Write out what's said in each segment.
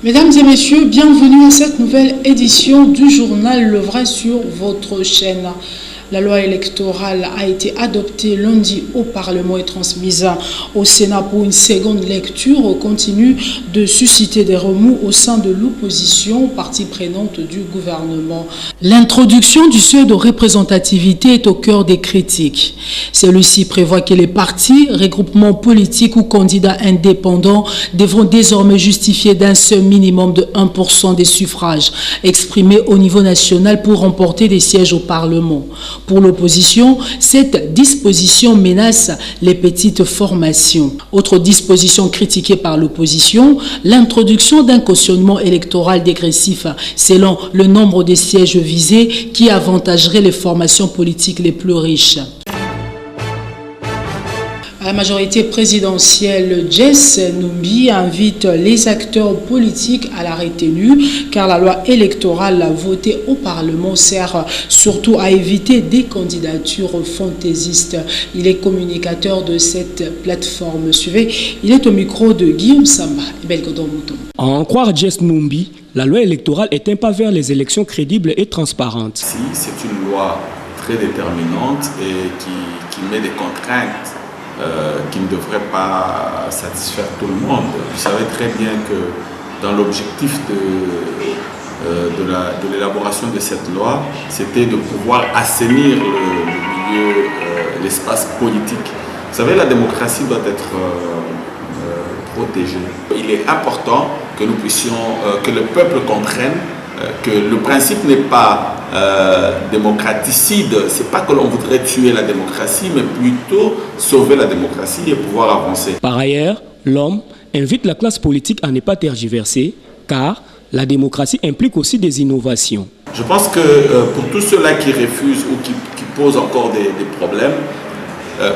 Mesdames et messieurs, bienvenue à cette nouvelle édition du journal Le Vrai sur votre chaîne. La loi électorale a été adoptée lundi au Parlement et transmise au Sénat pour une seconde lecture, continue de susciter des remous au sein de l'opposition, partie prenante du gouvernement. L'introduction du seuil de représentativité est au cœur des critiques. Celui-ci prévoit que les partis, regroupements politiques ou candidats indépendants devront désormais justifier d'un seul minimum de 1% des suffrages exprimés au niveau national pour remporter des sièges au Parlement. Pour l'opposition, cette disposition menace les petites formations. Autre disposition critiquée par l'opposition, l'introduction d'un cautionnement électoral dégressif selon le nombre de sièges visés qui avantagerait les formations politiques les plus riches. La majorité présidentielle, Jess Numbi, invite les acteurs politiques à la retenue car la loi électorale votée au Parlement sert surtout à éviter des candidatures fantaisistes. Il est communicateur de cette plateforme. Suivez, il est au micro de Guillaume Samba et Belgodon Mouton. À en croire Jess Numbi, la loi électorale est un pas vers les élections crédibles et transparentes. Si, c'est une loi très déterminante et qui met des contraintes qui ne devrait pas satisfaire tout le monde. Vous savez très bien que dans l'objectif de l'élaboration de cette loi, c'était de pouvoir assainir le milieu, l'espace politique. Vous savez, la démocratie doit être protégée. Il est important que nous puissions, que le peuple comprenne que le principe n'est pas démocraticide, c'est pas que l'on voudrait tuer la démocratie, mais plutôt sauver la démocratie et pouvoir avancer. Par ailleurs, l'homme invite la classe politique à ne pas tergiverser, car la démocratie implique aussi des innovations. Je pense que pour tous ceux-là qui refusent ou qui posent encore des problèmes,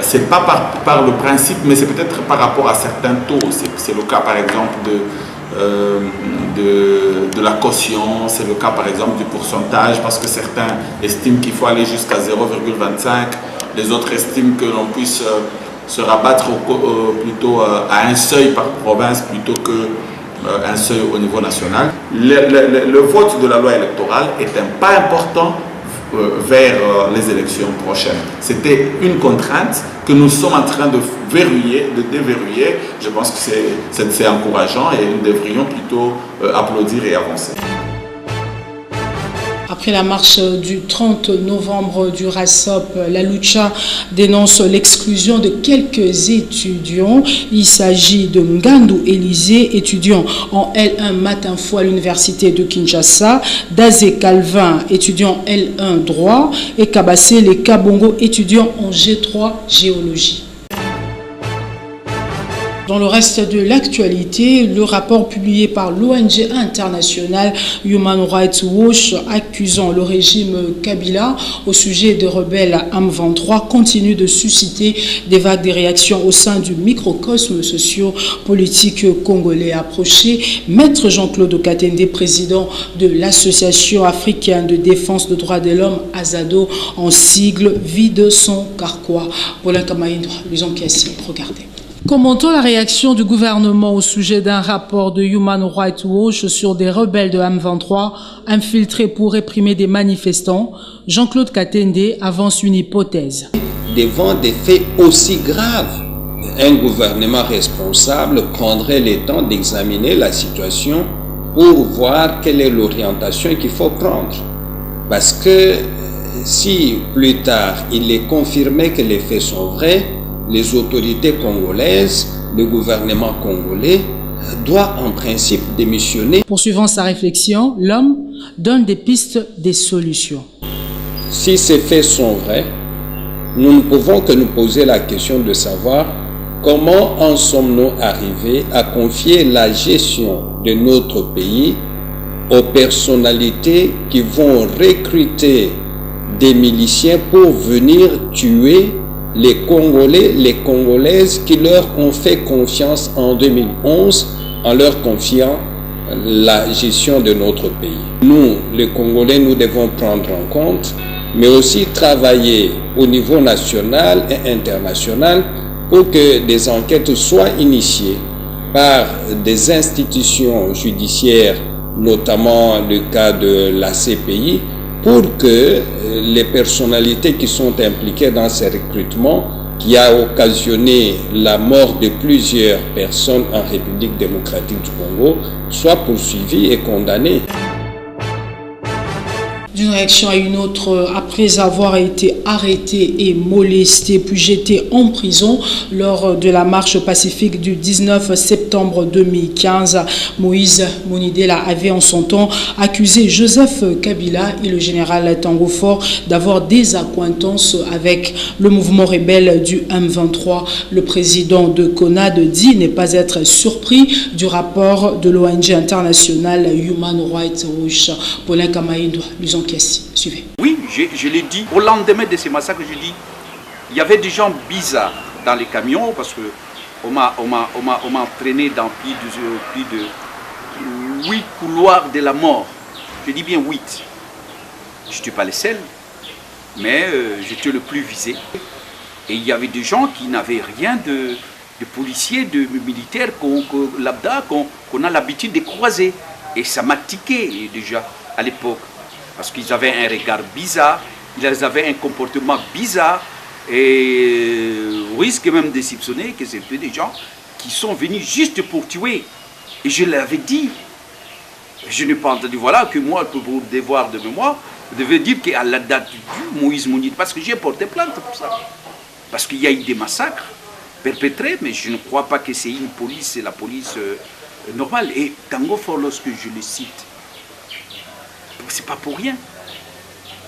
c'est pas par le principe, mais c'est peut-être par rapport à certains taux. C'est le cas par exemple de la caution, c'est le cas par exemple du pourcentage, parce que certains estiment qu'il faut aller jusqu'à 0,25, les autres estiment que l'on puisse se rabattre plutôt à un seuil par province plutôt qu'un seuil au niveau national. Le vote de la loi électorale est un pas important vers les élections prochaines. C'était une contrainte que nous sommes en train de déverrouiller. Je pense que c'est encourageant et nous devrions plutôt applaudir et avancer. Après la marche du 30 novembre du RASOP, la Lucha dénonce l'exclusion de quelques étudiants. Il s'agit de Ngandou Élysée, étudiant en L1 Math Info à l'université de Kinshasa, Dazé Calvin, étudiant L1 Droit, et Kabassé Les Kabongo, étudiant en G3 Géologie. Dans le reste de l'actualité, le rapport publié par l'ONG internationale Human Rights Watch accusant le régime Kabila au sujet des rebelles M23 continue de susciter des vagues de réactions au sein du microcosme socio-politique congolais. Approché, Maître Jean-Claude Katende, président de l'Association africaine de défense des droits de l'homme, Azado, en sigle, vide son carquois. Paulin Kamaïndra, lisons Kiassi, regardez. Commentons la réaction du gouvernement au sujet d'un rapport de Human Rights Watch sur des rebelles de M23 infiltrés pour réprimer des manifestants. Jean-Claude Katende avance une hypothèse. Devant des faits aussi graves, un gouvernement responsable prendrait le temps d'examiner la situation pour voir quelle est l'orientation qu'il faut prendre. Parce que si plus tard il est confirmé que les faits sont vrais, les autorités congolaises, le gouvernement congolais doit en principe démissionner. Poursuivant sa réflexion, l'homme donne des pistes, des solutions. Si ces faits sont vrais, nous ne pouvons que nous poser la question de savoir comment en sommes-nous arrivés à confier la gestion de notre pays aux personnalités qui vont recruter des miliciens pour venir tuer les Congolais, les Congolaises qui leur ont fait confiance en 2011 en leur confiant la gestion de notre pays. Nous, les Congolais, nous devons prendre en compte, mais aussi travailler au niveau national et international pour que des enquêtes soient initiées par des institutions judiciaires, notamment le cas de la CPI, pour que les personnalités qui sont impliquées dans ces recrutements, qui a occasionné la mort de plusieurs personnes en République démocratique du Congo, soient poursuivies et condamnées. D'une réaction à une autre, après avoir été arrêté et molesté puis jeté en prison lors de la marche pacifique du 19 septembre 2015, Moïse Monidela avait en son temps accusé Joseph Kabila et le général Tango Faure d'avoir des accointances avec le mouvement rebelle du M23. Le président de CONAD dit ne pas être surpris du rapport de l'ONG internationale Human Rights Watch. Paulin Kamaïdou, suivez. Oui, je l'ai dit. Au lendemain de ces massacres, je dis, il y avait des gens bizarres dans les camions parce que on m'a entraîné dans plus de 8 couloirs de la mort. Je dis bien 8. Je n'étais pas le seul, mais j'étais le plus visé. Et il y avait des gens qui n'avaient rien de policiers, de militaires qu'on a l'habitude de croiser. Et ça m'a tiqué déjà à l'époque. Parce qu'ils avaient un regard bizarre, ils avaient un comportement bizarre, et on risque même de soupçonner que c'était des gens qui sont venus juste pour tuer. Et je l'avais dit. Je n'ai pas entendu, voilà, que moi, pour vous devoir de mémoire, vous devez dire qu'à la date du Moïse Monidela, parce que j'ai porté plainte pour ça. Parce qu'il y a eu des massacres perpétrés, mais je ne crois pas que c'est une police, c'est la police normale. Et Tango Faure, lorsque je le cite, c'est pas pour rien.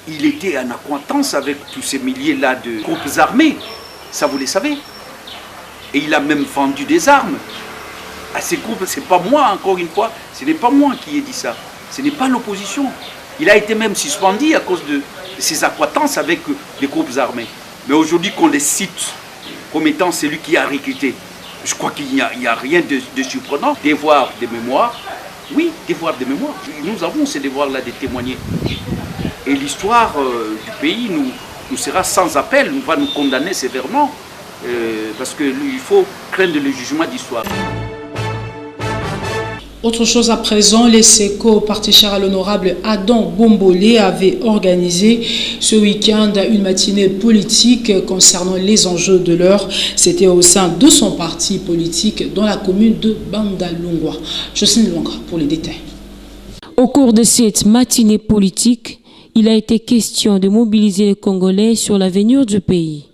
Il était en acquaintance avec tous ces milliers-là de groupes armés. Ça, vous le savez. Et il a même vendu des armes à ces groupes. C'est pas moi, encore une fois, ce n'est pas moi qui ai dit ça. Ce n'est pas l'opposition. Il a été même suspendu à cause de ses acquaintances avec les groupes armés. Mais aujourd'hui, qu'on les cite comme étant celui qui a recruté, je crois qu'il n'y a rien de surprenant. Devoir de mémoire. Oui, devoir de mémoire. Nous avons ces devoirs-là de témoigner. Et l'histoire du pays nous sera sans appel, nous va nous condamner sévèrement, parce qu'il faut craindre le jugement d'histoire. Autre chose à présent, les SECO, parti cher à l'honorable Adam Bombolé, avait organisé ce week-end une matinée politique concernant les enjeux de l'heure. C'était au sein de son parti politique dans la commune de Bandalungwa. Jocelyne Longa pour les détails. Au cours de cette matinée politique, il a été question de mobiliser les Congolais sur l'avenir du pays.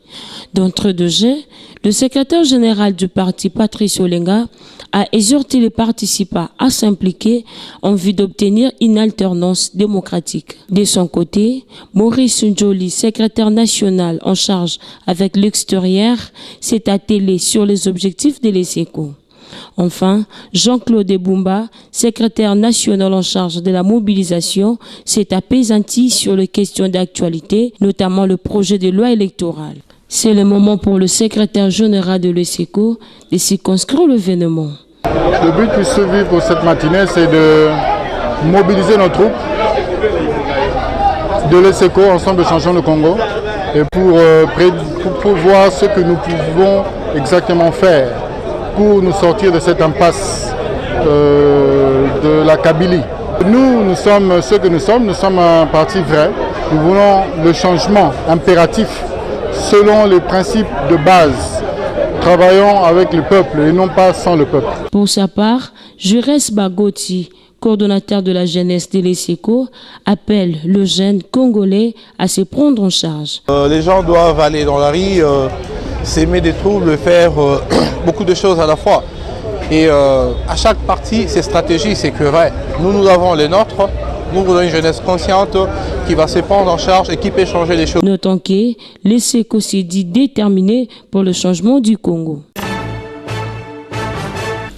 D'entre deux jets, le secrétaire général du parti, Patrice Olenga, a exhorté les participants à s'impliquer en vue d'obtenir une alternance démocratique. De son côté, Maurice Njoli, secrétaire national en charge avec l'extérieur, s'est attelé sur les objectifs de l'ESECO. Enfin, Jean-Claude Bumba, secrétaire national en charge de la mobilisation, s'est appesanti sur les questions d'actualité, notamment le projet de loi électorale. C'est le moment pour le secrétaire général de l'ESECO de circonscrire l'événement. Le but poursuivi pour cette matinée, c'est de mobiliser nos troupes de l'ESECO, Ensemble Changeons le Congo, et pour voir ce que nous pouvons exactement faire pour nous sortir de cette impasse de la Kabylie. Nous sommes ce que nous sommes un parti vrai. Nous voulons le changement impératif selon les principes de base. Travaillons avec le peuple et non pas sans le peuple. Pour sa part, Jurès Bagoti, coordonnateur de la jeunesse de l'ESECO, appelle le jeune congolais à se prendre en charge. Les gens doivent aller dans la rue, s'aimer des troubles, faire beaucoup de choses à la fois. Et à chaque parti, ses stratégies, c'est que vrai. Nous avons les nôtres. Nous voulons une jeunesse consciente qui va se prendre en charge et qui peut changer les choses. Notons que l'ESECO s'est dit déterminé pour le changement du Congo.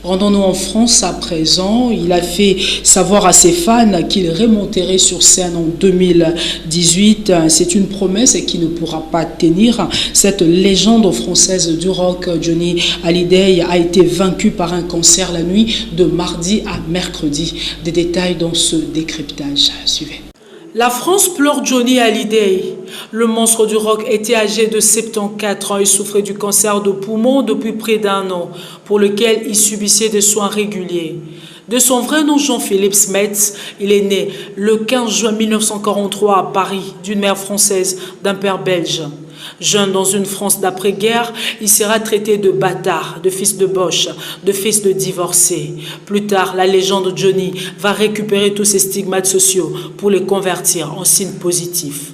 Rendons-nous en France à présent. Il a fait savoir à ses fans qu'il remonterait sur scène en 2018. C'est une promesse qui ne pourra pas tenir. Cette légende française du rock, Johnny Hallyday, a été vaincu par un cancer la nuit de mardi à mercredi. Des détails dans ce décryptage. Suivez. La France pleure Johnny Hallyday. Le monstre du rock était âgé de 74 ans et souffrait du cancer de poumon depuis près d'1 an, pour lequel il subissait des soins réguliers. De son vrai nom Jean-Philippe Smets, il est né le 15 juin 1943 à Paris, d'une mère française, d'un père belge. Jeune dans une France d'après-guerre, il sera traité de bâtard, de fils de boche, de fils de divorcé. Plus tard, la légende Johnny va récupérer tous ses stigmates sociaux pour les convertir en signes positifs.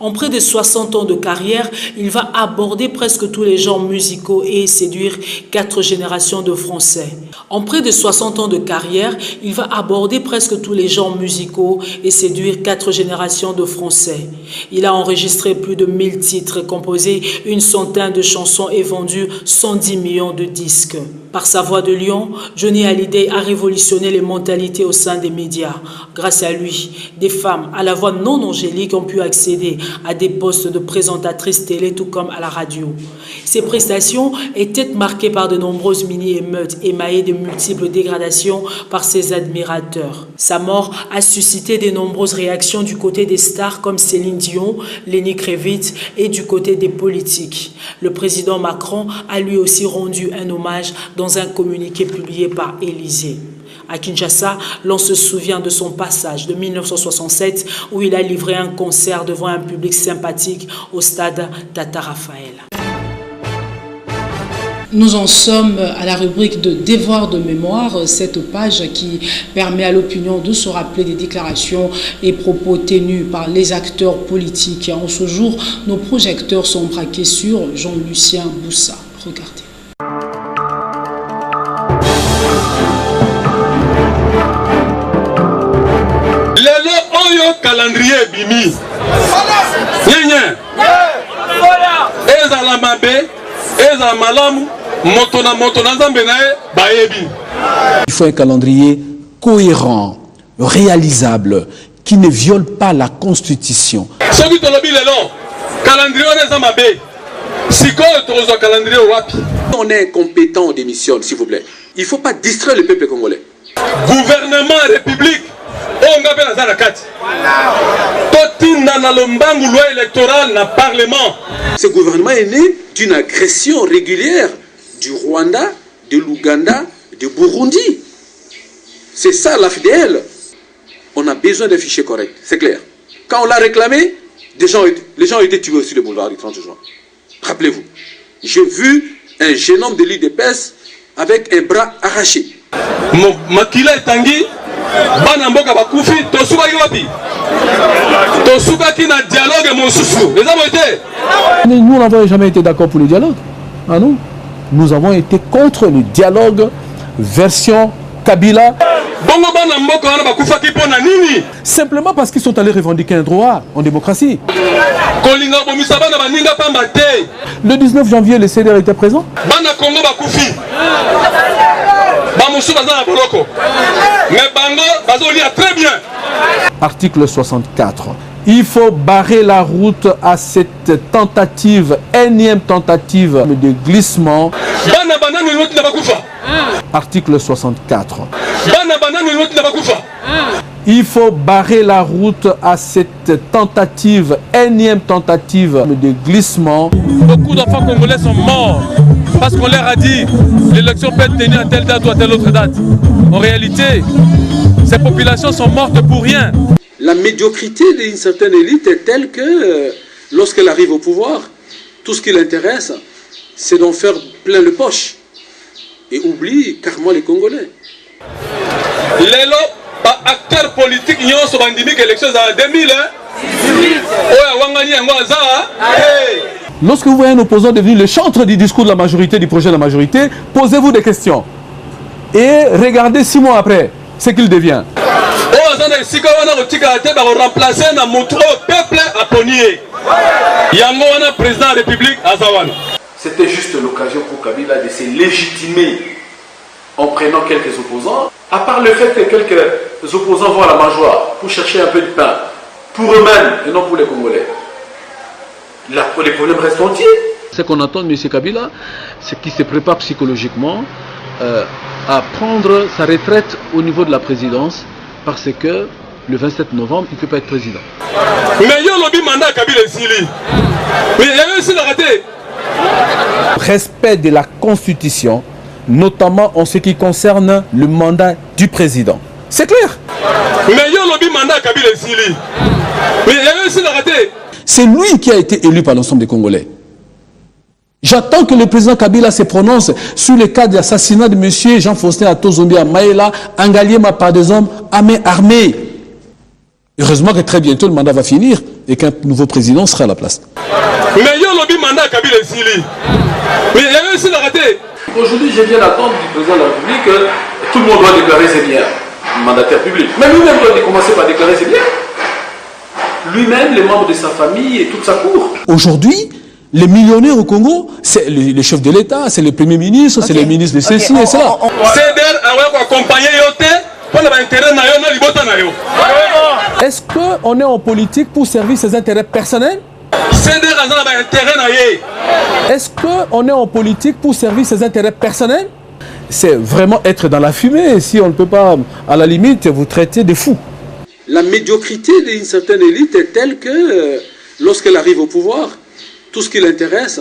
En près de 60 ans de carrière, il va aborder presque tous les genres musicaux et séduire 4 générations de Français. En près de 60 ans de carrière, il va aborder presque tous les genres musicaux et séduire 4 générations de Français. Il a enregistré plus de 1000 titres, composé une centaine de chansons et vendu 110 millions de disques. Par sa voix de lion, Johnny Hallyday a révolutionné les mentalités au sein des médias. Grâce à lui, des femmes à la voix non angélique ont pu accéder à des postes de présentatrices télé tout comme à la radio. Ses prestations étaient marquées par de nombreuses mini-émeutes émaillées de multiples dégradations par ses admirateurs. Sa mort a suscité de nombreuses réactions du côté des stars comme Céline Dion, Lenny Kravitz et du côté des politiques. Le président Macron a lui aussi rendu un hommage dans un communiqué publié par Élysée. À Kinshasa, l'on se souvient de son passage de 1967 où il a livré un concert devant un public sympathique au stade Tata Raphaël. Nous en sommes à la rubrique de Devoir de mémoire, cette page qui permet à l'opinion de se rappeler des déclarations et propos tenus par les acteurs politiques. En ce jour, nos projecteurs sont braqués sur Jean-Lucien Boussa. Regardez. Calendrier bimi. Il faut un calendrier cohérent, réalisable, qui ne viole pas la Constitution. On est incompétent, on démissionne, s'il vous plaît. Il ne faut pas distraire le peuple congolais. Gouvernement, République. Ce gouvernement est né d'une agression régulière du Rwanda, de l'Ouganda, du Burundi. C'est ça l'AFDL. On a besoin d'un fichier correct, c'est clair. Quand on l'a réclamé, les gens ont été tués aussi le boulevard du 30 juin. Rappelez-vous, j'ai vu un jeune homme de l'IDPS avec un bras arraché. Makila et Tanguy. Nous n'avons jamais été d'accord pour le dialogue. Ah non. Nous avons été contre le dialogue version Kabila. Simplement parce qu'ils sont allés revendiquer un droit en démocratie. Le 19 janvier, le CDR était présent. Article 64. Il faut barrer la route à cette tentative, énième tentative de glissement. Article 64. Il faut barrer la route à cette tentative, énième tentative de glissement. Beaucoup d'enfants congolais sont morts parce qu'on leur a dit l'élection peut être tenue à telle date ou à telle autre date. En réalité, ces populations sont mortes pour rien. La médiocrité d'une certaine élite est telle que lorsqu'elle arrive au pouvoir, tout ce qui l'intéresse, c'est d'en faire plein de poches. Et oublie carrément les Congolais. Les acteurs politiques n'y ont pas dit que l'élection est en 2000. Lorsque vous voyez un opposant devenir le chantre du discours de la majorité, du projet de la majorité, posez-vous des questions. Et regardez 6 mois après ce qu'il devient. C'était juste l'occasion pour Kabila de se légitimer en prenant quelques opposants. À part le fait que quelques opposants vont à la mangeoire pour chercher un peu de pain, pour eux-mêmes et non pour les Congolais. Les problèmes restent entiers. Ce qu'on attend de M. Kabila, c'est qu'il se prépare psychologiquement à prendre sa retraite au niveau de la présidence, parce que le 27 novembre, il ne peut pas être président. Mais il y a lobby mandat Kabila Sili. Mais il y a aussi raté. Respect de la Constitution, notamment en ce qui concerne le mandat du président. C'est clair. Mais il y a lobby mandat Kabila Sili. Mais il y a aussi raté. C'est lui qui a été élu par l'ensemble des Congolais. J'attends que le président Kabila se prononce sur le cas d'assassinat de M. Jean-Faustin Atozombi à Maïla, Angaliema par des hommes à main armée. Heureusement que très bientôt le mandat va finir et qu'un nouveau président sera à la place. Mais il y a lobby mandat Kabila Sili. Mais il y a aussi raté. Aujourd'hui, je viens d'attendre du président de la République que tout le monde doit déclarer ses biens, mandataire public. Mais lui-même doit commencer par déclarer ses biens. Lui-même, les membres de sa famille et toute sa cour. Aujourd'hui, les millionnaires au Congo, c'est le chef de l'État, c'est le premier ministre, c'est les ministres de ceci et cela. Est-ce qu'on est en politique pour servir ses intérêts personnels? Est-ce qu'on est en politique pour servir ses intérêts personnels? C'est vraiment être dans la fumée. Si on ne peut pas, à la limite, vous traiter de fou. La médiocrité d'une certaine élite est telle que, lorsqu'elle arrive au pouvoir, tout ce qui l'intéresse,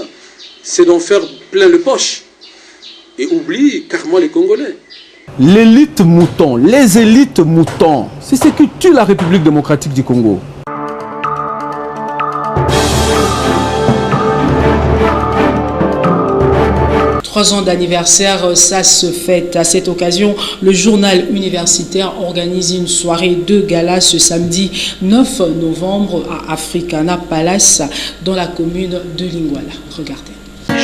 c'est d'en faire plein de poches. Et oublie carrément les Congolais. L'élite mouton, les élites moutons, c'est ce qui tue la République démocratique du Congo. Trois ans d'anniversaire, ça se fête. À cette occasion, le journal universitaire organise une soirée de gala ce samedi 9 novembre à Africana Palace dans la commune de Lingwala. Regardez.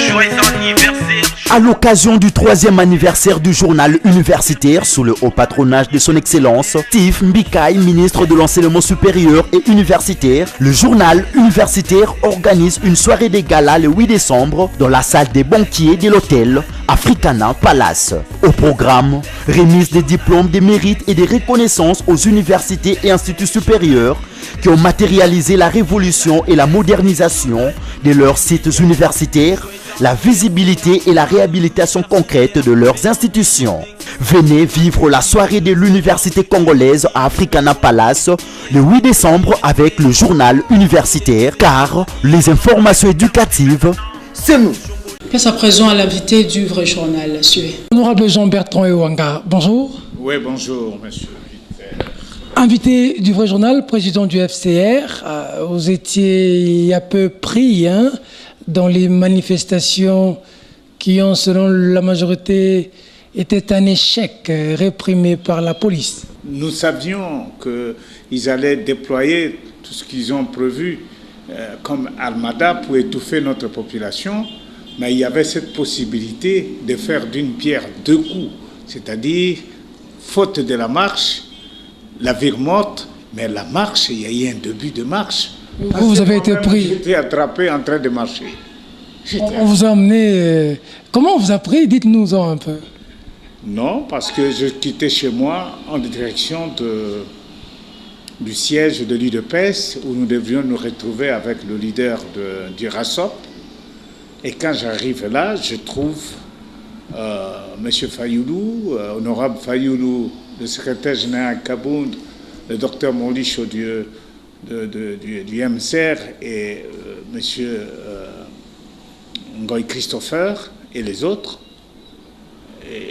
Joyeux anniversaire. À l'occasion du 3e anniversaire du journal universitaire sous le haut patronage de son excellence Steve Mbikaï, ministre de l'enseignement supérieur et universitaire, le journal universitaire organise une soirée de gala le 8 décembre dans la salle des banquiers de l'hôtel Africana Palace. Au programme, remise des diplômes de mérite et des reconnaissances aux universités et instituts supérieurs qui ont matérialisé la révolution et la modernisation de leurs sites universitaires, la visibilité et la réhabilitation concrète de leurs institutions. Venez vivre la soirée de l'université congolaise à Africana Palace le 8 décembre avec le journal universitaire, car les informations éducatives, c'est nous. Place à présent à l'invité du vrai journal. Suivez. Honorable Jean-Bertrand Ewanga, bonjour. Oui, bonjour, monsieur. Invité du vrai journal, président du FCR, vous étiez un peu pris dans les manifestations qui ont, selon la majorité, été un échec réprimé par la police. Nous savions qu'ils allaient déployer tout ce qu'ils ont prévu comme armada pour étouffer notre population, mais il y avait cette possibilité de faire d'une pierre deux coups, c'est-à-dire, faute de la marche, la ville morte, mais la marche, il y a eu un début de marche. Vous avez été pris. J'étais attrapé en train de marcher. On vous a emmené. Comment on vous a pris? Dites-nous-en un peu. Non, parce que je quittais chez moi en direction du siège de l'UDPS où nous devions nous retrouver avec le leader du RASOP. Et quand j'arrive là, je trouve M. Fayoulou, honorable Fayoulou, le secrétaire général Kabound, le docteur Morli Chaudieu du MCR et M. Ngoy Christopher et les autres.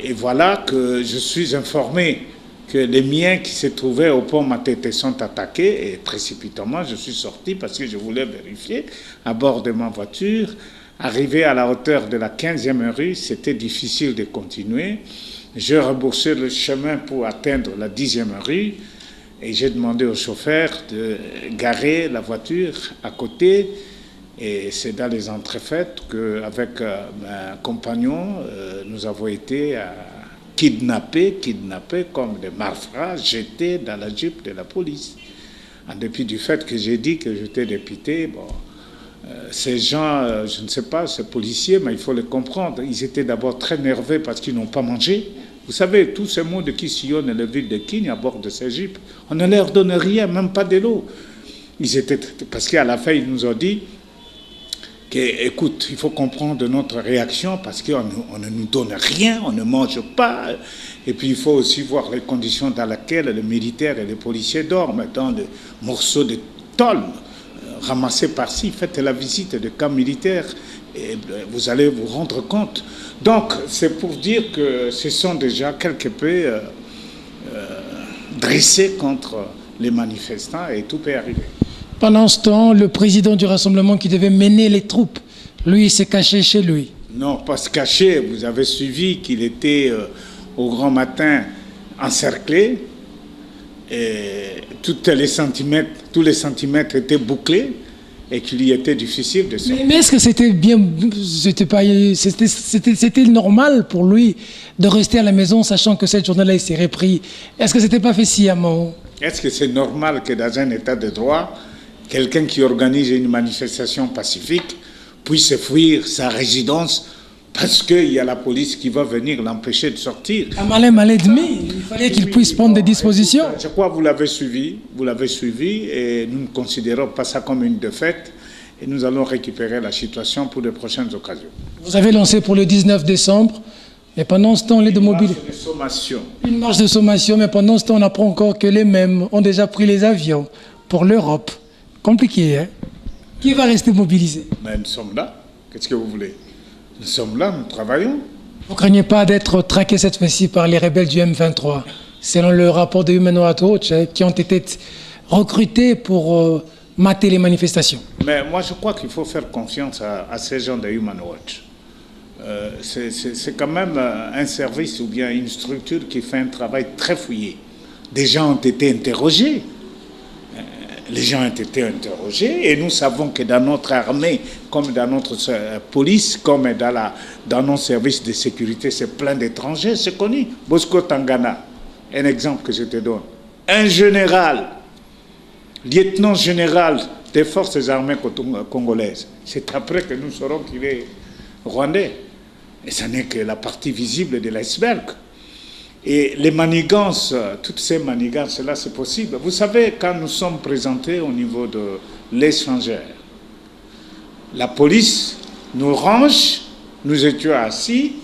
Et voilà que je suis informé que les miens qui se trouvaient au pont Matete sont attaqués et précipitamment je suis sorti parce que je voulais vérifier à bord de ma voiture. Arrivé à la hauteur de la 15e rue, c'était difficile de continuer. J'ai rebroussé le chemin pour atteindre la 10e rue et j'ai demandé au chauffeur de garer la voiture à côté. Et c'est dans les entrefaites qu'avec mon compagnon, nous avons été kidnappés comme des malfrats, jetés dans la Jeep de la police. En dépit du fait que j'ai dit que j'étais député, bon, ces gens, je ne sais pas, ces policiers, mais il faut les comprendre, ils étaient d'abord très nerveux parce qu'ils n'ont pas mangé. Vous savez, tous ces mots qui sillonnent la ville de Kigne à bord de ces jeeps, on ne leur donne rien, même pas de l'eau. Ils étaient, parce qu'à la fin, ils nous ont dit écoute, il faut comprendre notre réaction parce qu'on ne nous donne rien, on ne mange pas. Et puis il faut aussi voir les conditions dans lesquelles les militaires et les policiers dorment, dans des morceaux de tôle ramassés par-ci. Faites la visite de camps militaires et vous allez vous rendre compte. Donc c'est pour dire que ce sont déjà quelque peu dressés contre les manifestants et tout peut arriver. Pendant ce temps, le président du Rassemblement qui devait mener les troupes, lui, il s'est caché chez lui. Non, pas se cacher. Vous avez suivi qu'il était au grand matin encerclé. Et tous les centimètres étaient bouclés et qu'il y était difficile de sortir. Mais est-ce que c'était bien, c'était normal pour lui de rester à la maison sachant que cette journée-là il serait pris? Est-ce que c'était pas fait sciemment? Est-ce que c'est normal que dans un état de droit, quelqu'un qui organise une manifestation pacifique puisse fuir sa résidence parce qu'il y a la police qui va venir l'empêcher de sortir? Un mal et demi, il fallait qu'il puisse prendre des dispositions. Je crois que vous l'avez suivi et nous ne considérons pas ça comme une défaite et nous allons récupérer la situation pour de prochaines occasions. Vous avez lancé pour le 19 décembre, mais pendant ce temps, les de mobilité. Une marche de sommation, mais pendant ce temps, on apprend encore que les mêmes ont déjà pris les avions pour l'Europe. Compliqué, hein? Qui va rester mobilisé? Mais nous sommes là. Qu'est-ce que vous voulez? Nous sommes là, nous travaillons. Vous ne craignez pas d'être traqué cette fois-ci par les rebelles du M23, selon le rapport de Human Rights Watch, qui ont été recrutés pour mater les manifestations? Mais moi, je crois qu'il faut faire confiance à ces gens de Human Watch. C'est quand même un service ou bien une structure qui fait un travail très fouillé. Des gens ont été interrogés. Les gens ont été interrogés et nous savons que dans notre armée, comme dans notre police, comme dans nos services de sécurité, c'est plein d'étrangers, c'est connu. Bosco Tangana, un exemple que je te donne. Un général, lieutenant général des forces armées congolaises. C'est après que nous saurons qu'il est rwandais. Et ce n'est que la partie visible de l'iceberg. Et les manigances, toutes ces manigances-là, c'est possible. Vous savez, quand nous sommes présentés au niveau de l'étrangère, la police nous range, nous étions assis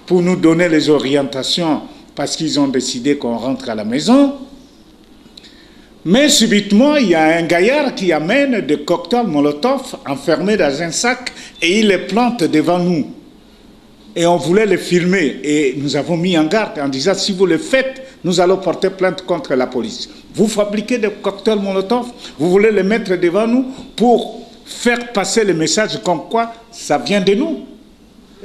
pour nous donner les orientations parce qu'ils ont décidé qu'on rentre à la maison. Mais subitement, il y a un gaillard qui amène des cocktails Molotov enfermés dans un sac et il les plante devant nous. Et on voulait les filmer. Et nous avons mis en garde en disant, si vous le faites, nous allons porter plainte contre la police. Vous fabriquez des cocktails Molotov, vous voulez les mettre devant nous pour faire passer le message comme quoi ça vient de nous.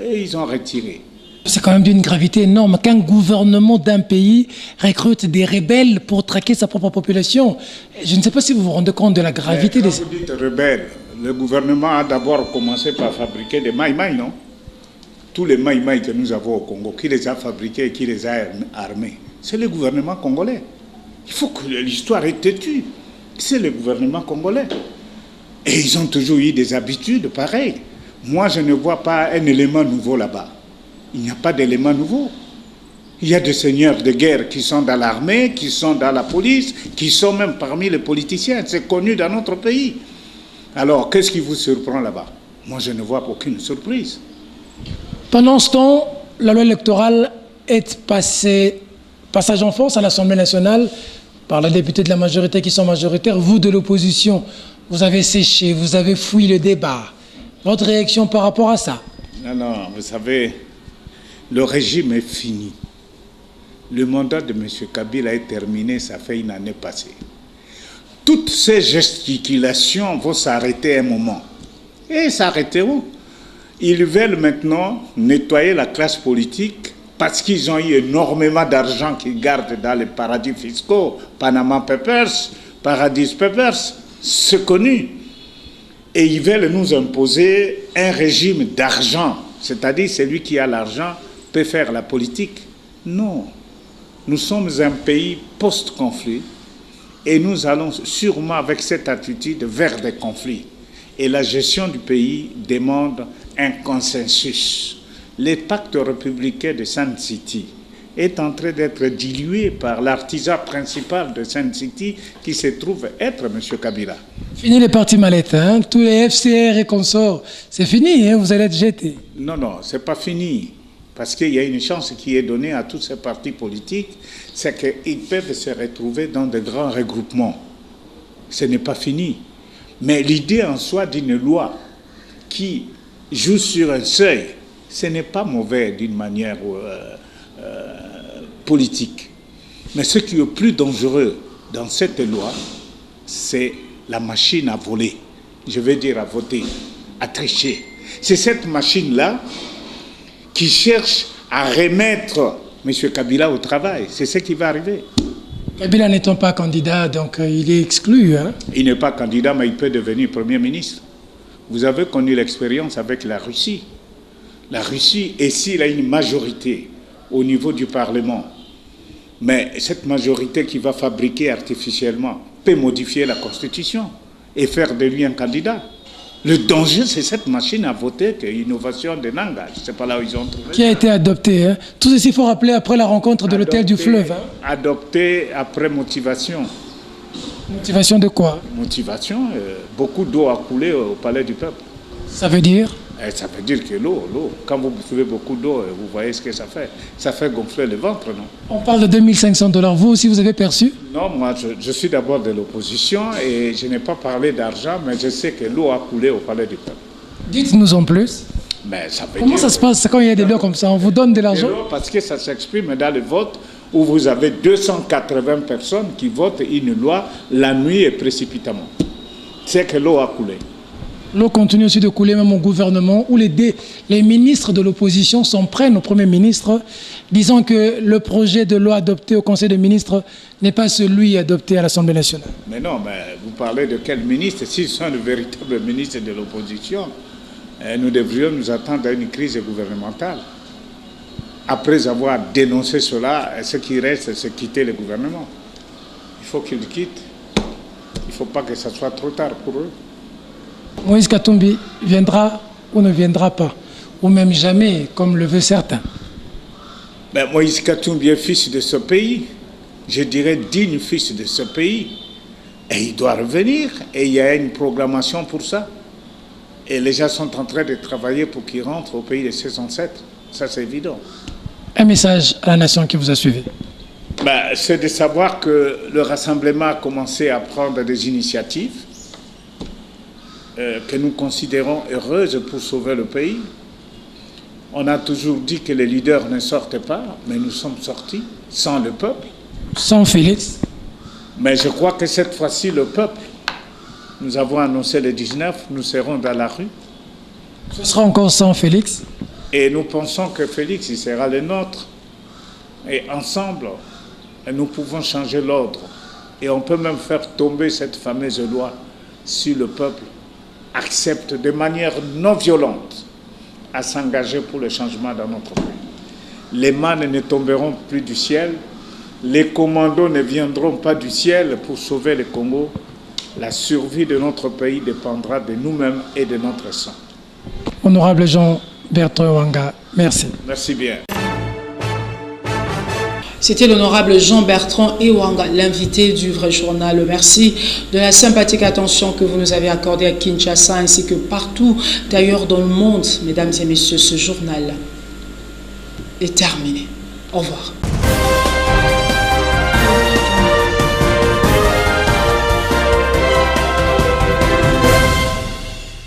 Et ils ont retiré. C'est quand même d'une gravité énorme qu'un gouvernement d'un pays recrute des rebelles pour traquer sa propre population. Je ne sais pas si vous vous rendez compte de la gravité des... Quand vous dites rebelles, le gouvernement a d'abord commencé par fabriquer des maïmaï, non? Tous les maïmaï que nous avons au Congo, qui les a fabriqués et qui les a armés, c'est le gouvernement congolais. Il faut que l'histoire est têtue. C'est le gouvernement congolais. Et ils ont toujours eu des habitudes pareilles. Moi, je ne vois pas un élément nouveau là-bas. Il n'y a pas d'élément nouveau. Il y a des seigneurs de guerre qui sont dans l'armée, qui sont dans la police, qui sont même parmi les politiciens. C'est connu dans notre pays. Alors, qu'est-ce qui vous surprend là-bas? Moi, je ne vois aucune surprise. Pendant ce temps, la loi électorale est passage en force à l'Assemblée nationale par les députés de la majorité qui sont majoritaires. Vous, de l'opposition, vous avez séché, vous avez fouillé le débat. Votre réaction par rapport à ça? Non, vous savez, le régime est fini. Le mandat de M. Kabila est terminé, ça fait une année passée. Toutes ces gesticulations vont s'arrêter un moment. Et s'arrêteront. Ils veulent maintenant nettoyer la classe politique parce qu'ils ont eu énormément d'argent qu'ils gardent dans les paradis fiscaux, Panama Papers, Paradis Papers, c'est connu. Et ils veulent nous imposer un régime d'argent, c'est-à-dire celui qui a l'argent peut faire la politique. Non, nous sommes un pays post-conflit et nous allons sûrement avec cette attitude vers des conflits. Et la gestion du pays demande un consensus. Les pactes républicains de Sun City est en train d'être dilué par l'artisan principal de Sun City qui se trouve être M. Kabila. Fini les partis mallettes, hein? Tous les FCR et consorts, c'est fini, hein? Vous allez être jetés. Non, c'est pas fini. Parce qu'il y a une chance qui est donnée à tous ces partis politiques, c'est qu'ils peuvent se retrouver dans de grands regroupements. Ce n'est pas fini. Mais l'idée en soi d'une loi qui joue sur un seuil, ce n'est pas mauvais d'une manière politique. Mais ce qui est le plus dangereux dans cette loi, c'est la machine à voler. Je veux dire à voter, à tricher. C'est cette machine-là qui cherche à remettre M. Kabila au travail. C'est ce qui va arriver. Kabila n'étant pas candidat, donc il est exclu. Hein? Il n'est pas candidat, mais il peut devenir Premier ministre. Vous avez connu l'expérience avec la Russie. La Russie, et s'il a une majorité au niveau du Parlement, mais cette majorité qui va fabriquer artificiellement peut modifier la Constitution et faire de lui un candidat. Le danger, c'est cette machine à voter, que l'innovation de Nanga. Je ne sais pas là où ils ont trouvé. Qui a été adopté. Hein? Tout ceci, il faut rappeler après la rencontre de l'hôtel du fleuve. Hein? Adopté après motivation. Motivation de quoi? Motivation, beaucoup d'eau a coulé au palais du peuple. Ça veut dire? Ça veut dire que l'eau, quand vous buvez beaucoup d'eau, vous voyez ce que ça fait. Ça fait gonfler le ventre, non? On parle de 2500 $. Vous aussi, vous avez perçu? Non, moi, je suis d'abord de l'opposition et je n'ai pas parlé d'argent, mais je sais que l'eau a coulé au palais du peuple. Dites-nous en plus. Mais ça veut Comment dire... ça se passe quand il y a des lois comme ça? On vous donne de l'argent? Parce que ça s'exprime dans le vote où vous avez 280 personnes qui votent une loi la nuit et précipitamment. C'est que l'eau a coulé. L'eau continue aussi de couler même au gouvernement où les ministres de l'opposition s'en prennent au Premier ministre, disant que le projet de loi adopté au Conseil des ministres n'est pas celui adopté à l'Assemblée nationale. Mais non, mais vous parlez de quel ministre? S'ils sont le véritable ministre de l'opposition, nous devrions nous attendre à une crise gouvernementale. Après avoir dénoncé cela, ce qui reste, c'est quitter le gouvernement. Il faut qu'ils quittent. Il ne faut pas que ce soit trop tard pour eux. Moïse Katumbi viendra ou ne viendra pas, ou même jamais, comme le veut certains. Ben, Moïse Katumbi est fils de ce pays, je dirais digne fils de ce pays, et il doit revenir, et il y a une programmation pour ça. Et les gens sont en train de travailler pour qu'il rentre au pays de saison 7, ça c'est évident. Un message à la nation qui vous a suivi. Ben, c'est de savoir que le rassemblement a commencé à prendre des initiatives que nous considérons heureuses pour sauver le pays. On a toujours dit que les leaders ne sortent pas, mais nous sommes sortis sans le peuple. Sans Félix. Mais je crois que cette fois-ci, le peuple, nous avons annoncé le 19, nous serons dans la rue. Ce sera encore sans Félix. Et nous pensons que Félix, il sera le nôtre. Et ensemble, nous pouvons changer l'ordre. Et on peut même faire tomber cette fameuse loi si le peuple accepte de manière non violente à s'engager pour le changement dans notre pays. Les mannes ne tomberont plus du ciel, les commandos ne viendront pas du ciel pour sauver le Congo. La survie de notre pays dépendra de nous-mêmes et de notre sang. Honorable Jean-Bertrand Ewanga, merci. Merci bien. C'était l'honorable Jean-Bertrand Ewanga, l'invité du Vrai Journal. Merci de la sympathique attention que vous nous avez accordée à Kinshasa ainsi que partout d'ailleurs dans le monde. Mesdames et messieurs, ce journal est terminé. Au revoir.